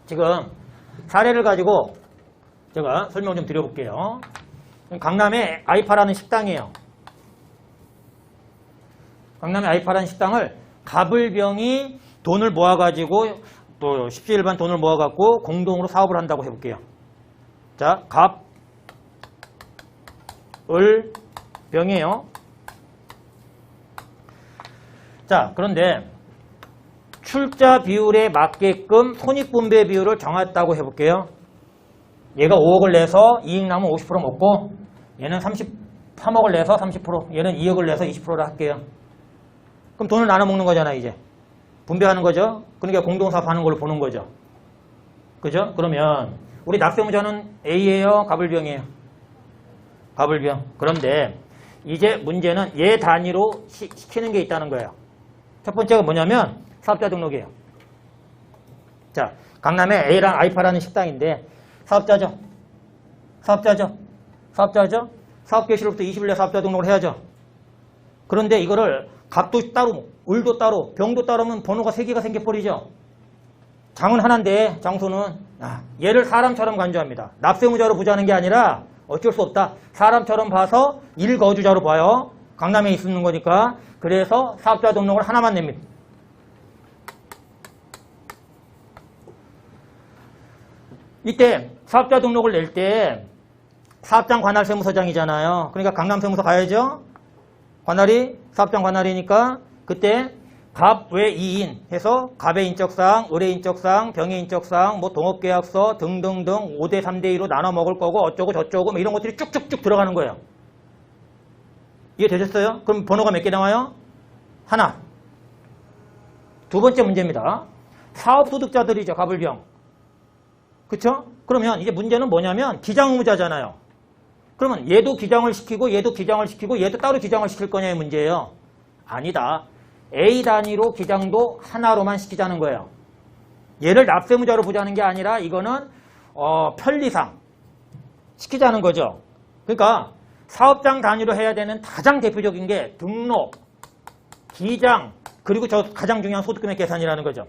지금 사례를 가지고 제가 설명 좀 드려볼게요. 강남에 아이파라는 식당이에요. 강남에 아이파라는 식당을 갑을병이 돈을 모아가지고 또 십시일반 돈을 모아갖고 공동으로 사업을 한다고 해볼게요. 자, 갑을병이에요. 자, 그런데 출자 비율에 맞게끔 손익분배 비율을 정했다고 해볼게요. 얘가 5억을 내서 이익 나면 50% 먹고 얘는 33억을 내서 30%, 얘는 2억을 내서 20%를 할게요. 그럼 돈을 나눠 먹는 거잖아, 이제. 분배하는 거죠. 그러니까 공동사업하는 걸로 보는 거죠. 그죠? 그러면 우리 납세무자는 A예요, 갑을병이에요? 갑을병. 그런데 이제 문제는 얘 단위로 시키는 게 있다는 거예요. 첫 번째가 뭐냐면 사업자 등록이에요. 자, 강남에 A랑 아이파라는 식당인데 사업자죠. 사업 개시로부터 20일 내 사업자 등록을 해야죠. 그런데 이거를 갑도 따로, 을도 따로, 병도 따로면 번호가 3개가 생겨버리죠. 장은 하나인데 장소는 얘를 사람처럼 간주합니다. 납세무자로 부자는 게 아니라 어쩔 수 없다. 사람처럼 봐서 일거주자로 봐요. 강남에 있는 거니까. 그래서 사업자 등록을 하나만 냅니다. 이때 사업자 등록을 낼 때 사업장 관할 세무서장이잖아요. 그러니까 강남세무서 가야죠. 관할이 사업장 관할이니까 그때 갑 외 2인 해서 갑의 인적사항, 을의 인적사항, 병의 인적사항, 뭐 동업계약서 등등등 5대 3대 2로 나눠 먹을 거고 어쩌고 저쩌고 뭐 이런 것들이 쭉쭉쭉 들어가는 거예요. 이해되셨어요? 그럼 번호가 몇 개 나와요? 하나. 두 번째 문제입니다. 사업소득자들이죠. 갑을병. 그쵸? 그러면 이제 문제는 뭐냐면 기장의무자잖아요. 그러면 얘도 기장을 시키고 얘도 기장을 시키고 얘도 따로 기장을 시킬 거냐의 문제예요. 아니다. A 단위로 기장도 하나로만 시키자는 거예요. 얘를 납세무자로 보자는 게 아니라 이거는 편리상 시키자는 거죠. 그러니까 사업장 단위로 해야 되는 가장 대표적인 게 등록, 기장, 그리고 저 가장 중요한 소득금액 계산이라는 거죠.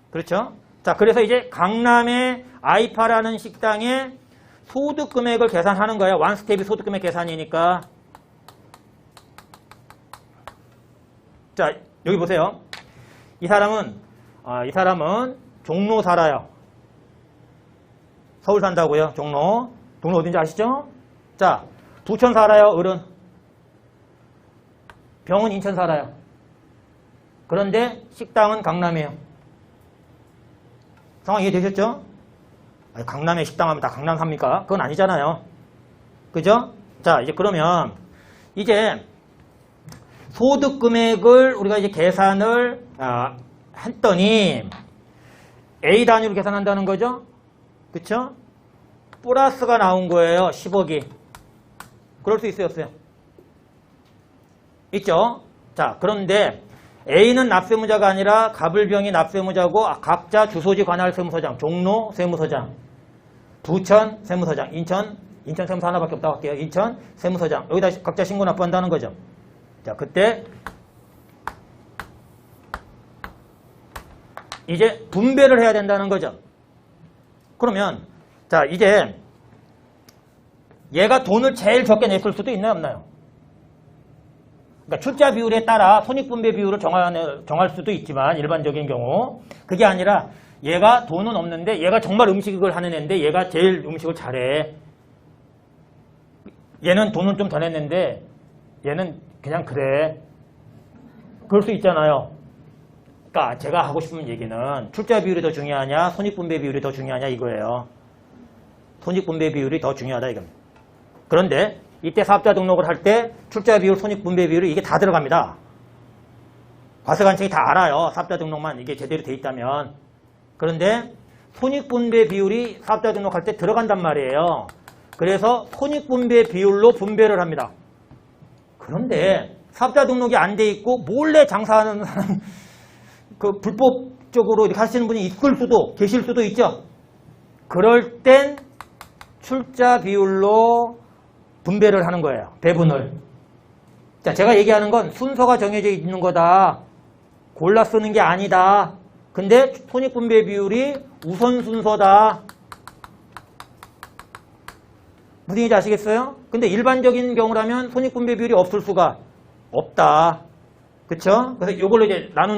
그렇죠? 자, 그래서 이제 강남의 아이파라는 식당의 소득금액을 계산하는 거예요. 원스텝이 소득금액 계산이니까. 자, 여기 보세요. 이 사람은 종로 살아요. 서울 산다고요. 종로. 동로 어딘지 아시죠? 자, 부천 살아요. 을은. 병은 인천 살아요. 그런데 식당은 강남이에요. 상황 이해되셨죠? 아니, 강남에 식당 하면 다 강남 삽니까? 그건 아니잖아요. 그죠? 자, 이제 그러면 이제 소득 금액을 우리가 이제 계산을 했더니 A 단위로 계산한다는 거죠? 그쵸? 플러스가 나온 거예요. 10억이. 그럴 수 있어요, 없어요? 있죠? 자, 그런데 A는 납세무자가 아니라 갑을병이 납세무자고 각자 주소지 관할 세무서장, 종로 세무서장, 부천 세무서장, 인천 세무서 하나밖에 없다고 할게요. 인천 세무서장. 여기다 각자 신고 납부한다는 거죠. 자, 그때 이제 분배를 해야 된다는 거죠. 그러면 자, 이제 얘가 돈을 제일 적게 냈을 수도 있나요, 없나요? 그러니까 출자 비율에 따라 손익분배 비율을 정할 수도 있지만 일반적인 경우 그게 아니라 얘가 돈은 없는데 얘가 정말 음식을 하는 애인데 얘가 제일 음식을 잘해. 얘는 돈은 좀 더 냈는데 얘는 그냥 그래. 그럴 수 있잖아요. 그러니까 제가 하고 싶은 얘기는 출자 비율이 더 중요하냐 손익분배 비율이 더 중요하냐 이거예요. 손익분배 비율이 더 중요하다 이겁니다. 그런데 이때 사업자 등록을 할 때 출자 비율, 손익분배 비율이 이게 다 들어갑니다. 과세관청이 다 알아요. 사업자 등록만 이게 제대로 돼 있다면. 그런데 손익분배 비율이 사업자 등록할 때 들어간단 말이에요. 그래서 손익분배 비율로 분배를 합니다. 그런데 사업자 등록이 안 돼 있고 몰래 장사하는 사람, 그 불법적으로 이렇게 하시는 분이 계실 수도 있죠. 그럴 땐 출자 비율로 분배를 하는 거예요. 배분을. 자, 제가 얘기하는 건 순서가 정해져 있는 거다. 골라 쓰는 게 아니다. 근데 손익분배 비율이 우선순서다. 무슨 얘기인지 아시겠어요? 근데 일반적인 경우라면 손익분배 비율이 없을 수가 없다. 그쵸? 그래서 이걸로 이제 나누는